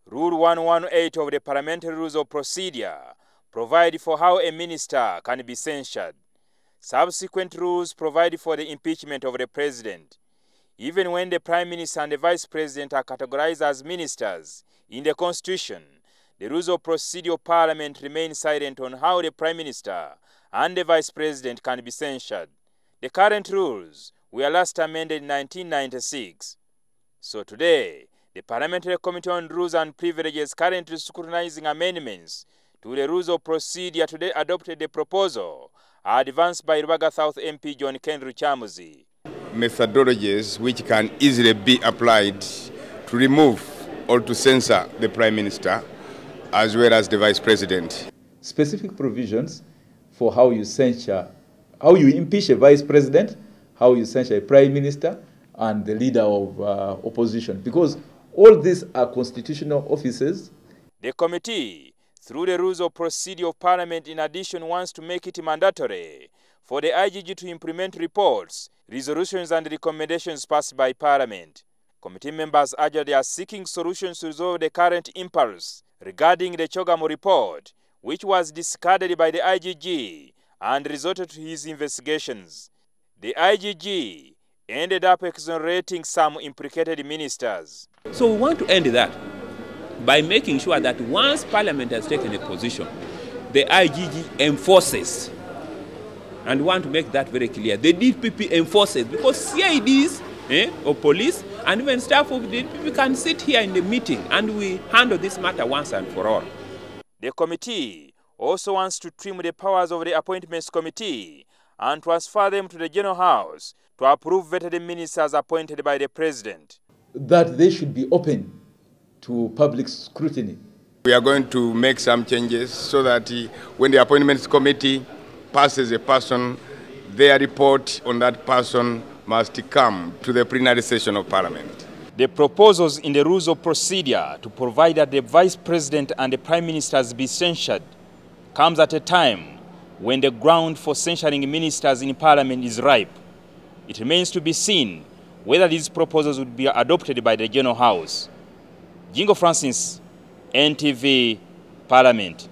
Rule 118 of the Parliamentary Rules of Procedure provide for how a minister can be censured. Subsequent rules provide for the impeachment of the president. Even when the prime minister and the vice president are categorized as ministers in the constitution, the rules of procedure of parliament remain silent on how the prime minister and the vice president can be censured. The current rules were last amended in 1996. So today, the Parliamentary Committee on Rules and Privileges currently scrutinizing amendments to the rules of procedure today adopted the proposal advanced by Rubaga South MP John Lukyamuzi. Methodologies which can easily be applied to remove or to censor the Prime Minister as well as the Vice President. Specific provisions for how you censure, how you impeach a Vice President, how you censure a Prime Minister and the leader of opposition, because all these are constitutional offices. The committee, through the rules of procedure of Parliament, in addition wants to make it mandatory for the IGG to implement reports, resolutions and recommendations passed by Parliament. Committee members urge they are seeking solutions to resolve the current impasse regarding the Chogamo report, which was discarded by the IGG and resorted to his investigations. The IGG ended up exonerating some implicated ministers. So we want to end that by making sure that once Parliament has taken a position, the IGG enforces. And we want to make that very clear. The DPP enforces, because CIDs or police and even staff of the DPP can sit here in the meeting and we handle this matter once and for all. The committee also wants to trim the powers of the Appointments Committee and transfer them to the General House to approve vetted ministers appointed by the President. That they should be open to public scrutiny. We are going to make some changes so that when the Appointments Committee passes a person, their report on that person must come to the plenary session of Parliament. The proposals in the rules of procedure to provide that the Vice President and the Prime Ministers be censured comes at a time when the ground for censuring ministers in Parliament is ripe. It remains to be seen whether these proposals would be adopted by the General House. Jingo Francis, NTV, Parliament.